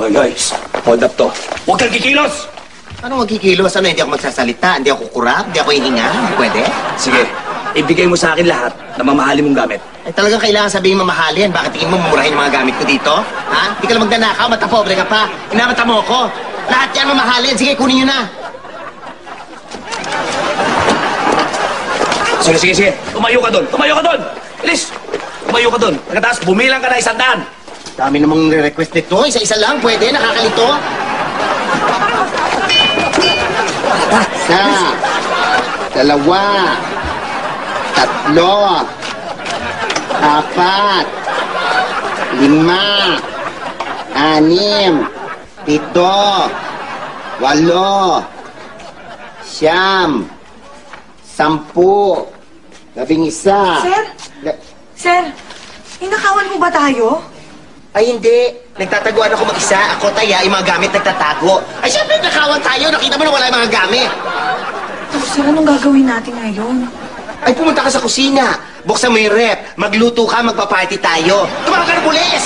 Hoy guys, hold up to. Huwag kang kikilos! Ano magkikilos? Ano, hindi ako magsasalita? Hindi ako kurap? Hindi ako hininga? Hindi pwede? Sige, ibigay mo sa akin lahat na mamahalin mong gamit. Ay, talagang kailangan sabihin mamahalin. Bakit tingin mo mumurahin ang mga gamit ko dito? Ha? Hindi ka lang magnanakaw, matapobre ka pa. Inamata mo ko. Lahat yan mamahalin. Sige, kunin nyo na. Sige, sige, sige. Tumayo ka doon. Tumayo ka doon. Bilis. Tumayo ka doon. Pagkatapos, bumilang ka na 100. Dami namang request nito. Isa-isa lang. Pwede? Nakakalito? Isa. Dalawa. Tatlo. Apat. Lima. Anim. Pito. Walo. Siyam. 10. 11. Sir? Sir, inakawan mo ba tayo? Ay, hindi. Nagtataguan ako mag-isa. Ako, Taya, yung mga gamit nagtatago. Ay, syempre, nakawan tayo. Nakita mo na wala yung mga gamit. Sir, anong gagawin natin ngayon? Ay, pumunta ka sa kusina. Buksan mo yung rep. Magluto ka, magpa-party tayo. Tumawag ka ng pulis!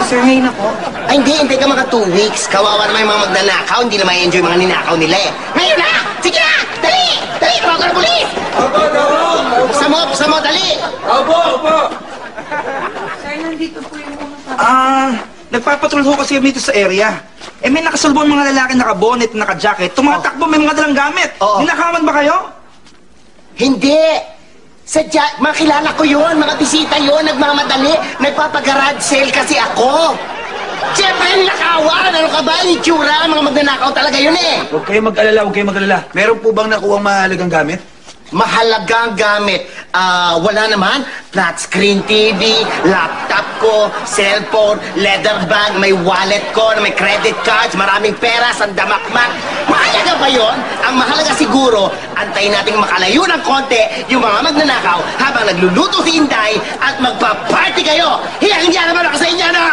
Sir, ngayon ako. Ay, hindi ka mga 2 weeks. Kawawa naman yung mga magnanakaw. Hindi na ma-enjoy mga ninakaw nila eh. Ngayon na! Sige na! Dali! Dali! Tumawag ka ng pulis! Buksan mo, dali! Opo! Sir, nandito po yung mga Nagpapatrol ho kasi dito sa area. Eh, may nakasulbong mga lalaki naka-bonnet, naka-jacket. Tumatakbo, may mga dalang gamit. Oo. Ninakawan ba kayo? Hindi! Sadya, makilala ko yun. Mga bisita yun. Nagmamadali. Nagpapagarage sale kasi ako. Siyempre, nilakawan. Ano ka ba? Yung itsura. Mga magnanakaw talaga yun eh. Huwag kayong mag-alala, huwag kayong mag-alala. Meron po bang nakuha ang mahalagang gamit? Mahalagang gamit. Wala naman. Flat screen TV, laptop ko, cellphone, leather bag, may wallet ko, may credit cards, maraming pera, sandamakmak. Mahalaga ba yun? Ang mahalaga siguro, antayin nating makalayo ng konti yung mga magnanakaw habang nagluluto si Inday at magpa-party kayo. Hiyang-hiya naman ako sa inyo, no?